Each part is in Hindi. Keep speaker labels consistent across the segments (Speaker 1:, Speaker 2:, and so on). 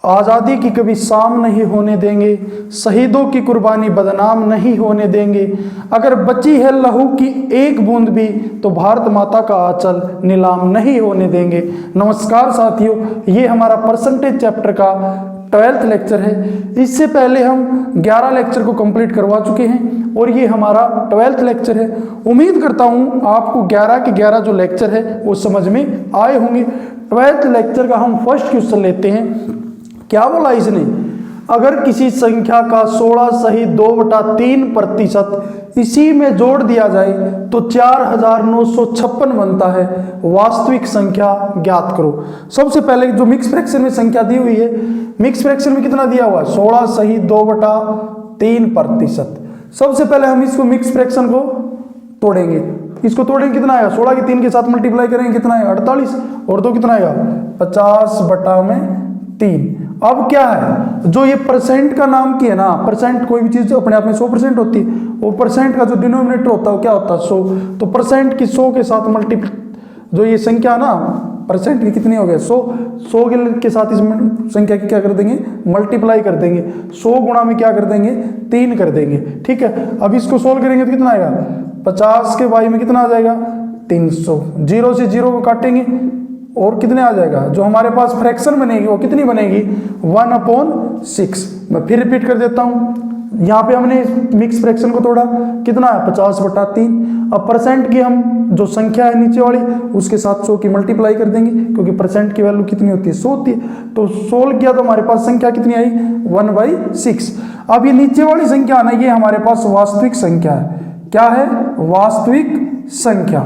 Speaker 1: आज़ादी की कभी शाम नहीं होने देंगे, शहीदों की कुर्बानी बदनाम नहीं होने देंगे। अगर बची है लहू की एक बूंद भी तो भारत माता का आंचल नीलाम नहीं होने देंगे। नमस्कार साथियों, ये हमारा परसेंटेज चैप्टर का 12th लेक्चर है। इससे पहले हम 11 लेक्चर को कंप्लीट करवा चुके हैं और ये हमारा 12th लेक्चर है। उम्मीद करता हूँ आपको 11 के 11 जो लेक्चर है वो समझ में आए होंगे। 12th लेक्चर का हम फर्स्ट क्वेश्चन लेते हैं। क्या बोला इसने? अगर किसी संख्या का 16 सही 2/3% इसी में जोड़ दिया जाए तो 4956 बनता है। वास्तविक संख्या ज्ञात करो। सबसे पहले जो मिक्स फ्रैक्शन में संख्या दी हुई है, मिक्स फ्रैक्शन में कितना दिया हुआ है? 16 सही 2/3%। सबसे पहले हम इसको मिक्स फ्रैक्शन को तोड़ेंगे। इसको तोड़ेंगे, कितना आएगा? 16 के 3 के साथ मल्टीप्लाई करेंगे, कितना आएगा? 48 और 2 कितना आएगा? 50/3। अब क्या है, जो ये परसेंट का नाम की है ना, परसेंट कोई भी चीज अपने आप में 100% होती है, वो परसेंट का जो डिनोमिनेटर होता है वो क्या होता है? 100। तो परसेंट की 100 के साथ मल्टीप्लाई, जो ये संख्या ना परसेंट की कितनी हो गया? 100 के साथ इस संख्या की क्या कर देंगे? मल्टीप्लाई कर देंगे। 100 गुणा में क्या कर देंगे? 3 कर देंगे। ठीक है, अब इसको सोल्व करेंगे तो कितना आएगा? 50 के बाई में कितना आ जाएगा? 300। 0 से 0 को काटेंगे और कितने आ जाएगा? जो हमारे पास फ्रैक्शन बनेगी वो कितनी बनेगी? 1/6। मैं फिर रिपीट कर देता हूं। यहाँ पे हमने मिक्स फ्रैक्शन को तोड़ा, कितना है? 50/3। अब परसेंट की हम जो संख्या है नीचे वाली उसके साथ 100 की मल्टीप्लाई कर देंगे, क्योंकि परसेंट की वैल्यू कितनी होती है? 100 होती है। तो 16 किया तो हमारे पास संख्या कितनी आई? 1/6। अब ये नीचे वाली संख्या ना, ये हमारे पास वास्तविक संख्या है। क्या है? वास्तविक संख्या।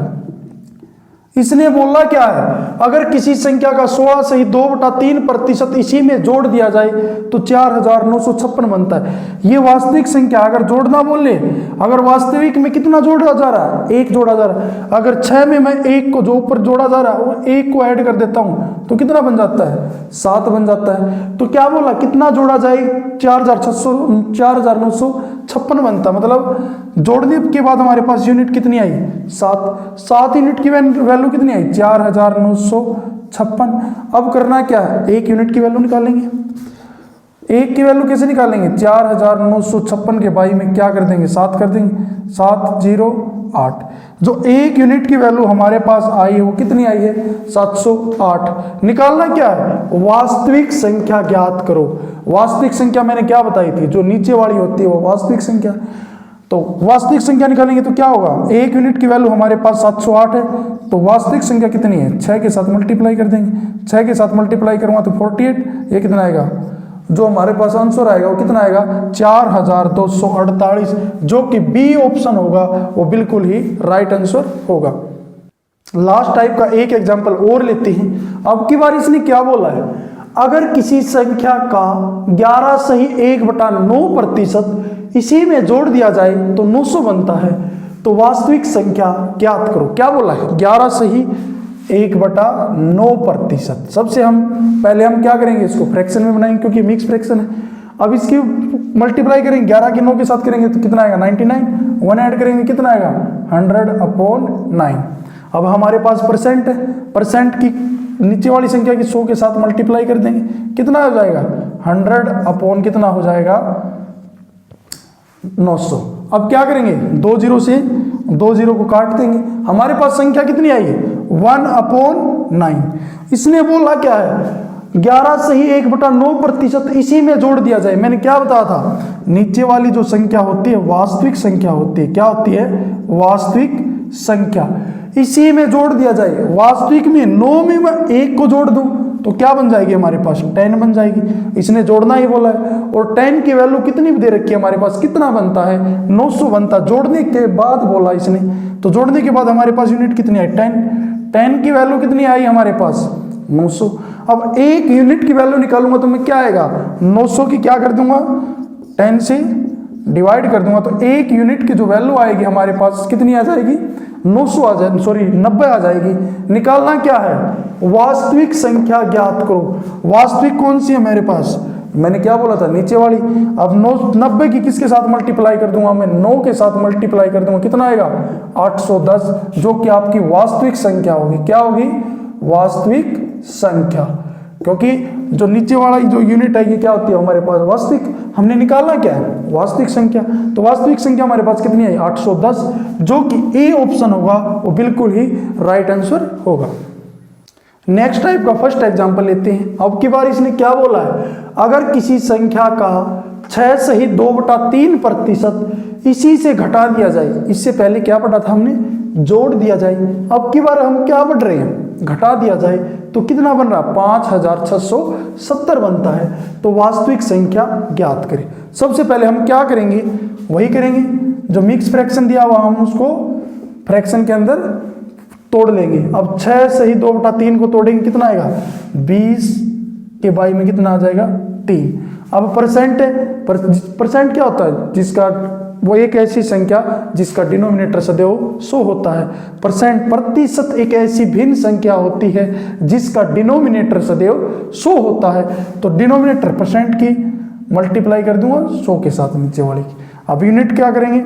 Speaker 1: इसने बोला क्या है? अगर किसी संख्या का 16 सही 2/3% इसी में जोड़ दिया जाए तो 4956 बनता है। ये वास्तविक संख्या। अगर जोड़ना बोले, अगर वास्तविक में कितना जोड़ा जा रहा है? 1 जोड़ा जा रहा है। अगर 6 में मैं 1 को जो ऊपर जोड़ा जा रहा है वो 1 को ऐड कर देता हूं तो कितना बन जाता है? 7 बन जाता है। तो क्या बोला? कितना जोड़ा जाए? 4956 बनता। मतलब जोड़ने के बाद हमारे पास यूनिट कितनी आई? 7 यूनिट की वैल्यू कितनी आई? 4956। अब करना क्या है? 1 यूनिट की वैल्यू निकालेंगे। 1 की वैल्यू कैसे निकालेंगे? 4956 के बाई में क्या कर देंगे? 7 कर देंगे। 708। जो 1 यूनिट की वैल्यू हमारे पास आई है वो कितनी आई है? 708। निकालना क्या है? वास्तविक संख्या ज्ञात करो। वास्तविक संख्या मैंने क्या बताई थी? जो नीचे वाली होती है वो वास्तविक संख्या। तो वास्तविक संख्या निकालेंगे तो क्या होगा? 1 यूनिट की वैल्यू हमारे पास 708 है, तो वास्तविक संख्या कितनी है? 6 के साथ मल्टीप्लाई कर देंगे। 6 के साथ मल्टीप्लाई करूंगा तो 48। ये कितना आएगा? जो हमारे पास आंसर आएगा वो कितना आएगा? 4248, जो कि बी ऑप्शन होगा वो बिल्कुल ही राइट आंसर होगा। लास्ट टाइप का एक एग्जांपल और लेते हैं। अब की बार इसने क्या बोला है? अगर किसी संख्या का 11 सही 1/9% इसी में जोड़ दिया जाए तो 900 बनता है। तो वास्तविक संख्या ज्ञात करो। क्या बोला है? 11 सही 1/9%। सबसे पहले हम क्या करेंगे? इसको फ्रैक्शन में बनाएंगे, क्योंकि मिक्स फ्रैक्शन है। अब इसकी मल्टीप्लाई करेंगे, 11 की 9 के साथ करेंगे तो कितना आएगा? 99। 1 ऐड करेंगे कितना आएगा? 100/9। अब हमारे पास परसेंट है, परसेंट की नीचे वाली संख्या की 100 के साथ मल्टीप्लाई कर देंगे, कितना हो जाएगा? 100 कितना हो जाएगा? 900। अब क्या करेंगे? 2 0 से 2 0 को काट देंगे। हमारे पास संख्या कितनी आई है? 1/9। इसने बोला क्या है? 11 सही 1/9% इसी में जोड़ दिया जाए। मैंने क्या बताया था? नीचे वाली जो संख्या होती है वास्तविक संख्या होती है। क्या होती है? वास्तविक संख्या। इसी में जोड़ दिया जाए। वास्तविक में 9 में मैं 1 को जोड़ दूं तो क्या बन जाएगी? हमारे पास 10 बन जाएगी। इसने जोड़ना ही बोला है, और 10 की वैल्यू कितनी दे रखी है हमारे पास? कितना बनता है? 900 बनता। जोड़ने के बाद बोला इसने, तो जोड़ने के बाद हमारे पास यूनिट कितनी आई? 10। 10 की वैल्यू कितनी आई हमारे पास? 900। अब 1 यूनिट की वैल्यू निकालूंगा तो मैं क्या आएगा? 900 की क्या कर दूंगा? 10 से डिवाइड कर दूंगा तो 1 यूनिट की जो वैल्यू आएगी हमारे पास कितनी आ जाएगी? 900 आ जाएगी, सॉरी 90 आ जाएगी। निकालना क्या है? वास्तविक संख्या ज्ञात करो। वास्तविक कौन सी है मेरे पास? मैंने क्या बोला था? नीचे वाली। अब 90 की किसके साथ मल्टीप्लाई कर दूंगा? मैं 9 के साथ मल्टीप्लाई कर दूंगा, कितना आएगा? 810, जो कि आपकी वास्तविक संख्या होगी। क्या होगी? वास्तविक संख्या। क्योंकि जो नीचे वाला जो यूनिट है ये क्या होती है हमारे पास वास्तविक, हमने निकालना क्या है वास्तविक संख्या। तो वास्तविक संख्या हमारे पास कितनी आई 810, जो कि ए ऑप्शन होगा वो बिल्कुल ही राइट आंसर होगा। नेक्स्ट टाइप का फर्स्ट एग्जांपल लेते हैं। अब की बार इसने क्या बोला है, अगर किसी संख्या का 6 सहित 2/3% इसी से घटा दिया जाए, इससे पहले क्या पढ़ा था हमने, जोड़ दिया जाए। अब की बार हम क्या पढ़ रहे हैं, घटा दिया जाए, तो कितना बन रहा 5670 बनता है। तो वास्तविक संख्या ज्ञात करें। सबसे पहले हम क्या करेंगे, वही करेंगे जो मिक्स फ्रैक्शन दिया हुआ हम उसको फ्रैक्शन के अंदर तोड़ लेंगे। अब 6 सही 2/3 को तोड़ेंगे, कितना आएगा 20 के बाई में कितना आ जाएगा 3। अब परसेंट है, परसेंट क्या होता है, जिसका वो एक ऐसी संख्या जिसका डिनोमिनेटर सदैव 100 होता है। परसेंट प्रतिशत एक ऐसी भिन्न संख्या होती है जिसका डिनोमिनेटर सदैव 100 होता है। तो डिनोमिनेटर परसेंट की मल्टीप्लाई कर दूंगा 100 के साथ नीचे वाली की। अब यूनिट क्या करेंगे,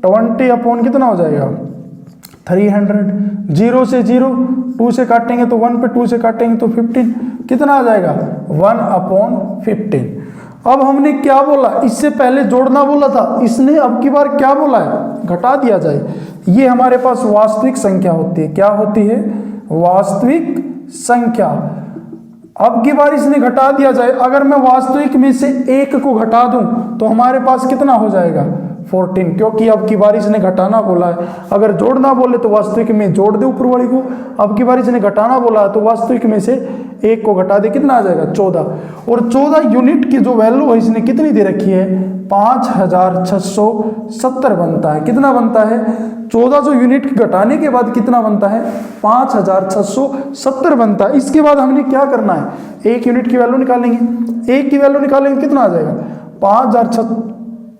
Speaker 1: 20 अपॉन कितना हो जाएगा 300। 0 से 0, 2 से काटेंगे तो 1 पे, 2 से काटेंगे तो 15, कितना आ जाएगा 1/15। अब हमने क्या बोला, इससे पहले जोड़ना बोला था, इसने अब की बार क्या बोला है, घटा दिया जाए। ये हमारे पास वास्तविक संख्या होती है, क्या होती है वास्तविक संख्या। अब की बार इसने घटा दिया जाए, अगर मैं वास्तविक में से 1 को घटा दूं तो हमारे पास कितना हो जाएगा 14, क्योंकि अब की बार इसने घटाना बोला है। अगर जोड़ना बोले तो वास्तविक में जोड़ दे ऊपर वाली को, अब की बार इसने घटाना बोला है तो वास्तविक में से 1 को घटा दे, कितना आ जाएगा 14। और 14 यूनिट की जो वैल्यू है इसने कितनी दे रखी है 5670 बनता है। कितना बनता है 14 जो यूनिट घटाने के बाद कितना बनता है 5670 बनता है। इसके बाद हमने क्या करना है, 1 यूनिट की वैल्यू निकालेंगे, 1 की वैल्यू निकालेंगे कितना आ जाएगा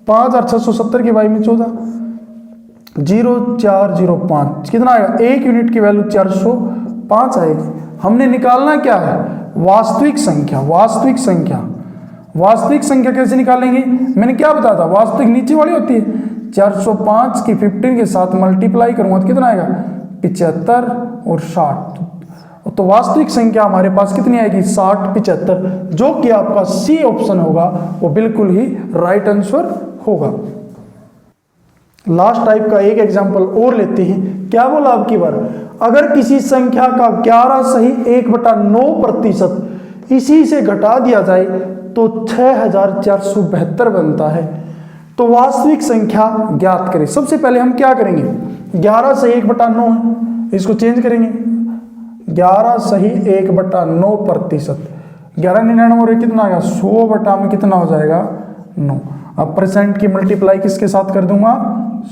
Speaker 1: 5670 के बाई में 14, 0405 कितना आएगा, 1 यूनिट की वैल्यू 405 आएगी। हमने निकालना क्या है वास्तविक संख्या। वास्तविक संख्या, वास्तविक संख्या कैसे निकालेंगे, मैंने क्या बताया था, वास्तविक नीचे वाली होती है, 405 की 15 के साथ मल्टीप्लाई करूंगा तो कितना आएगा 75 और 60। तो वास्तविक संख्या हमारे पास कितनी आएगी 60 75, जो कि आपका सी ऑप्शन होगा वो बिल्कुल ही राइट आंसर होगा। लास्ट टाइप का एक एग्जांपल और लेते हैं। क्या बोला अब की बार, अगर किसी संख्या का 11 सही 1/9% इसी से घटा दिया जाए तो 6472 बनता है। तो वास्तविक संख्या ज्ञात करें। सबसे पहले हम क्या करेंगे, 11 सही 1/9 है, इसको चेंज करेंगे, 11 सही 1/9%, 1199 और कितना आ गया 100 बटा में कितना हो जाएगा 9। अब परसेंट की मल्टीप्लाई किसके साथ कर दूंगा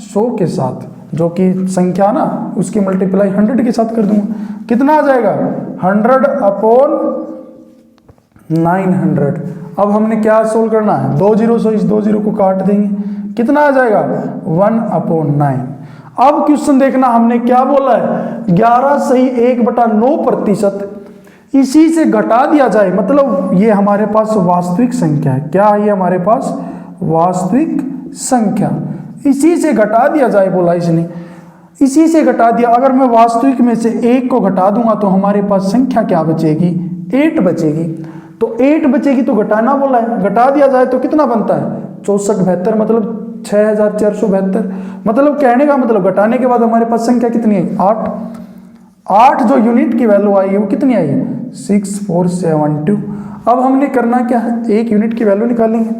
Speaker 1: 100 के साथ, जो कि संख्या ना उसकी मल्टीप्लाई 100 के साथ कर दूंगा, कितना आ जाएगा 100/900। अब हमने क्या सोल्व करना है, 2 0 से इस 2 0 को काट देंगे, कितना आ जाएगा 1/9। अब क्वेश्चन देखना, हमने क्या बोला है 11 सही 1/9% इसी से घटा दिया जाए, मतलब ये हमारे पास वास्तविक संख्या है। क्या है ये हमारे पास वास्तविक संख्या, इसी से घटा दिया जाए बोला इसने, इसी से घटा दिया। अगर मैं वास्तविक में से 1 को घटा दूंगा तो हमारे पास संख्या क्या बचेगी 8 बचेगी। तो 8 बचेगी तो घटाना बोला है, घटा दिया जाए तो कितना बनता है 6472, मतलब 6472। मतलब कहने का मतलब घटाने के बाद हमारे पास संख्या कितनी है 8। 8 जो यूनिट की वैल्यू आई है वो कितनी आई है 6472। अब हमने करना क्या है, 1 यूनिट की वैल्यू निकालेंगे।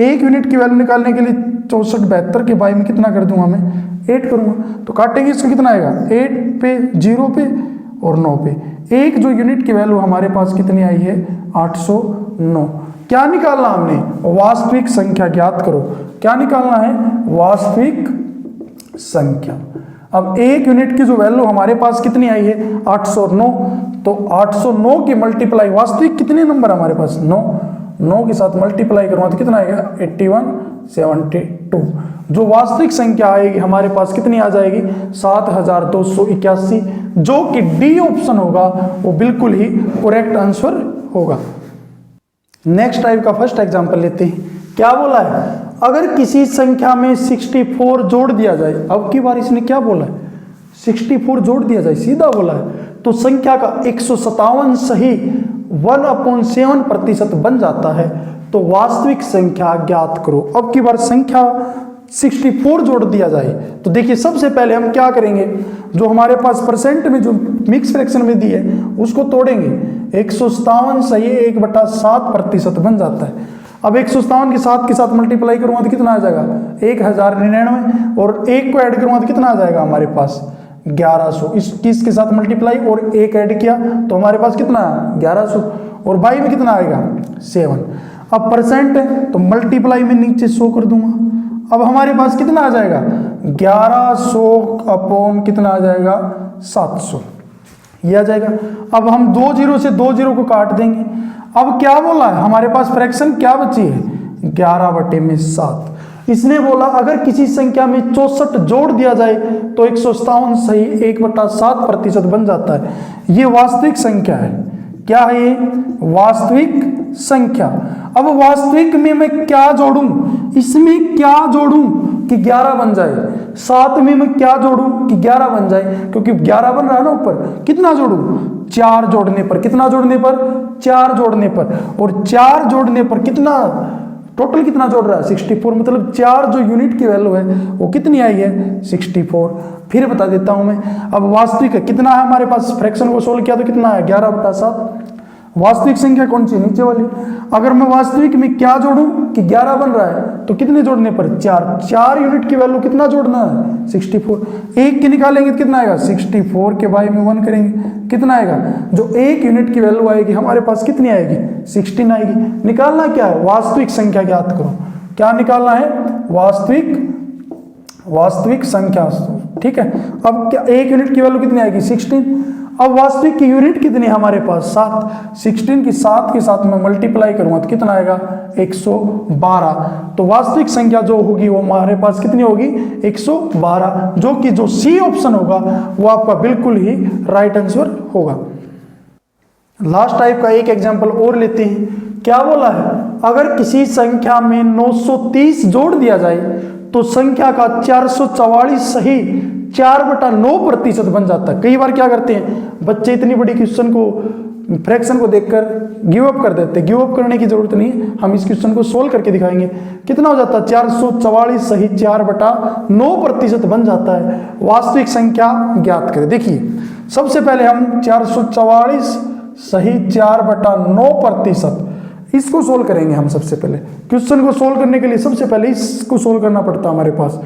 Speaker 1: 1 यूनिट की वैल्यू निकालने के लिए 6472 के बाई में कितना कर दूंगा मैं 8 करूंगा, तो काटेंगे इसको कितना आएगा 8 पे 0 पे और 9 पे। 1 जो यूनिट की वैल्यू हमारे पास कितनी आई है 809। क्या निकालना हमने, वास्तविक संख्या ज्ञात करो। क्या निकालना है वास्तविक संख्या। अब 1 यूनिट की जो वैल्यू हमारे पास कितनी आई है 809, तो 809 की मल्टीप्लाई वास्तविक कितने नंबर हमारे पास 9 के साथ मल्टीप्लाई करूंगा तो कितना आएगा 8172। जो वास्तविक संख्या आएगी हमारे पास कितनी आ जाएगी 7281, जो कि डी ऑप्शन होगा वो बिल्कुल ही करेक्ट आंसर होगा। नेक्स्ट टाइप का फर्स्ट एग्जांपल लेते हैं। क्या बोला है, अगर किसी संख्या में 64 जोड़ दिया जाए, अब की बार इसने क्या बोला है 64 जोड़ दिया जाए, सीधा बोला है, तो संख्या का 157 सही 1/7% बन जाता है तो वास्तविक संख्या ज्ञात करो। अब की बार संख्या 64 जोड़ दिया जाए तो देखिए सबसे पहले हम क्या करेंगे, जो हमारे पास परसेंट में जो मिक्स फ्रैक्शन में दी है उसको तोड़ेंगे। 157 सही 1/7% बन जाता है। अब 157 के साथ मल्टीप्लाई करूंगा तो कितना आ जाएगा 1099, और एक को ऐड करूंगा तो कितना आ जाएगा हमारे पास 1100। इस 30 के साथ मल्टीप्लाई और एक ऐड किया तो हमारे पास कितना 1100, और बाई में कितना आएगा 7। अब परसेंट है तो मल्टीप्लाई में नीचे 100 कर दूंगा। अब हमारे पास कितना आ जाएगा 1100 अपॉन कितना आ जाएगा 700, ये आ जाएगा। अब हम 2 0 से 2 0 को काट देंगे। अब क्या बोला है हमारे पास फ्रैक्शन क्या बची है 11/7। इसने बोला अगर किसी संख्या में 64 जोड़ दिया जाए तो 157 सही 1/7% बन जाता है। ये वास्तविक संख्या है। क्या है ये वास्तविक संख्या। अब वास्तविक में मैं क्या जोड़ूं, इसमें क्या जोड़ूं कि 11 बन जाए, 7 में मैं क्या जोड़ूं कि 11 बन जाए, क्योंकि 11 बन रहा है ना ऊपर। कितना जोड़ूं 4 जोड़ने पर, कितना जोड़ने पर 4 जोड़ने पर, और 4 जोड़ने पर कितना टोटल कितना जोड़ रहा है 64, मतलब 4 जो यूनिट की वैल्यू है वो कितनी आई है 64। फिर बता देता हूं मैं। अब वास्तविक कितना है हमारे पास, फ्रैक्शन को सोल्व किया तो कितना है 11/7। वास्तविक संख्या कौन सी नीचे वाली। अगर मैं वास्तविक में क्या जोड़ूं कि 11 बन रहा है तो कितने जोड़ने पर 4 यूनिट की वैल्यू कितना जोड़ना है 64। एक की निकालेंगे तो कितना आएगा 64 के बाई में 1 करेंगे कितना आएगा, जो 1 यूनिट की वैल्यू आएगी हमारे पास कितनी आएगी 16 आएगी। निकालना क्या है वास्तविक संख्या ज्ञात करो। क्या निकालना है वास्तविक संख्या, ठीक है। अब क्या 1 यूनिट की वैल्यू कितनी आएगी 16। अब वास्तविक की यूनिट कितनी है हमारे पास 7। 16 की 7 के साथ में मल्टीप्लाई करूंगा तो कितना आएगा 112। तो वास्तविक संख्या जो होगी वो हमारे पास कितनी होगी 112, जो कि जो सी ऑप्शन होगा वो आपका बिल्कुल ही राइट आंसर होगा। लास्ट टाइप का एक एग्जांपल और लेते हैं। क्या बोला है अगर किसी संख्या में 930 जोड़ दिया जाए तो संख्या का 444 सही 4/9% बन जाता है। कई बार क्या करते हैं बच्चे इतनी बड़ी क्वेश्चन को फ्रैक्शन को देखकर गिव अप कर देते हैं। गिव अप करने की जरूरत नहीं, हम इस क्वेश्चन को सोल्व करके दिखाएंगे। कितना हो जाता है 444 सही 4/9% बन जाता है। वास्तविक संख्या ज्ञात करें। देखिए सबसे पहले हम 444 सही 4/9% इसको सोल्व करेंगे। हम सबसे पहले क्वेश्चन को सोल्व करने के लिए सबसे पहले इसको सोल्व करना पड़ता है हमारे पास।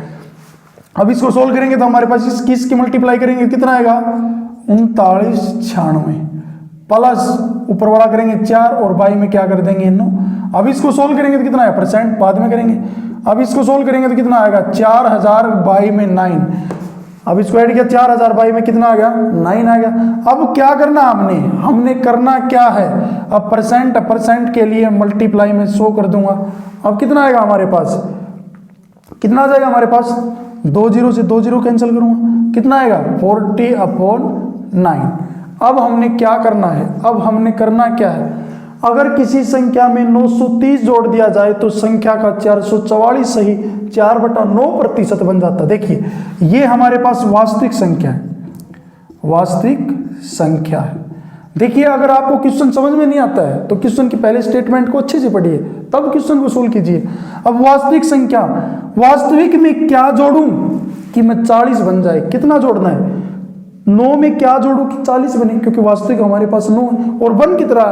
Speaker 1: अब इसको सोल्व करेंगे तो हमारे पास इसकी मल्टीप्लाई करेंगे कितना आएगा 3996 प्लस ऊपर वाला करेंगे 4 और बाई में क्या कर देंगे 9। अब इसको सोल्व करेंगे तो कितना है परसेंट बाद में करेंगे। अब इसको सोल्व करेंगे तो कितना आएगा 4000 बाई में 9। अब इसको ऐड किया 4000 बाई में कितना आ गया 9 आ गया। अब क्या करना हमने करना क्या है, अब परसेंट के लिए मल्टीप्लाई में 100 कर दूंगा। अब कितना आएगा हमारे पास, कितना आ जाएगा हमारे पास 2 0 से 2 0 कैंसिल करूंगा कितना आएगा 40/9। अब हमने क्या करना है, अब हमने करना क्या है, अगर किसी संख्या में 930 जोड़ दिया जाए तो संख्या का 444 सही 4/9% बन जाता है। देखिए ये हमारे पास वास्तविक संख्या है, वास्तविक संख्या है। देखिए अगर आपको क्वेश्चन समझ में नहीं आता है तो क्वेश्चन के पहले स्टेटमेंट को अच्छे से पढ़िए तब क्वेश्चन को सोल्व कीजिए। अब वास्तविक संख्या, वास्तविक में क्या जोड़ूं कि मैं 40 बन जाए, कितना जोड़ना है 9 में क्या जोड़ूं कि 40 बने, क्योंकि वास्तविक हमारे पास 9 और 1 कितना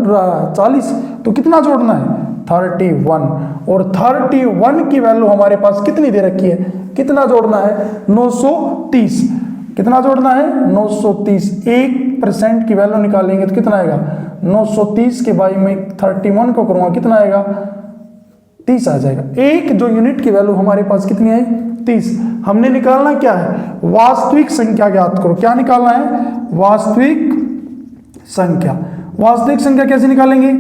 Speaker 1: रहा 40, तो कितना जोड़ना है 31, और 31 की वैल्यू हमारे पास कितनी दे रखी है, कितना जोड़ना है 930, कितना जोड़ना है 930। 1% की वैल्यू निकालेंगे तो कितना आएगा 930 के बाई में 31 को करूंगा कितना आएगा 30 आ जाएगा। एक जो यूनिट की वैल्यू हमारे पास कितनी आई 30। हमने निकालना क्या है वास्तविक संख्या ज्ञात करो। क्या निकालना है वास्तविक संख्या। वास्तविक संख्या कैसे निकालेंगे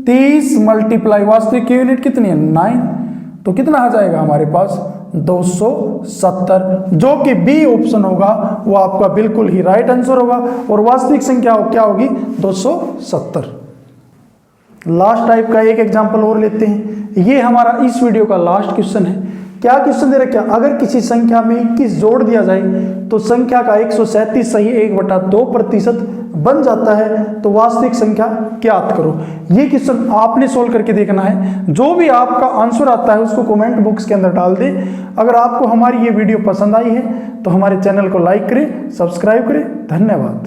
Speaker 1: 30 मल्टीप्लाई वास्तविक की यूनिट कितनी है 9, तो कितना आ जाएगा हमारे पास 270, जो कि बी ऑप्शन होगा वो आपका बिल्कुल ही राइट आंसर होगा, और वास्तविक संख्या क्या होगी 270। लास्ट टाइप का एक एग्जांपल और लेते हैं। ये हमारा इस वीडियो का लास्ट क्वेश्चन है। क्या क्वेश्चन दे रखा है, अगर किसी संख्या में 21 जोड़ दिया जाए तो संख्या का 137 सही 1/2% बन जाता है, तो वास्तविक संख्या ज्ञात करो। ये क्वेश्चन आपने सोल्व करके देखना है। जो भी आपका आंसर आता है उसको कमेंट बॉक्स के अंदर डाल दें। अगर आपको हमारी ये वीडियो पसंद आई है तो हमारे चैनल को लाइक करें, सब्सक्राइब करें। धन्यवाद।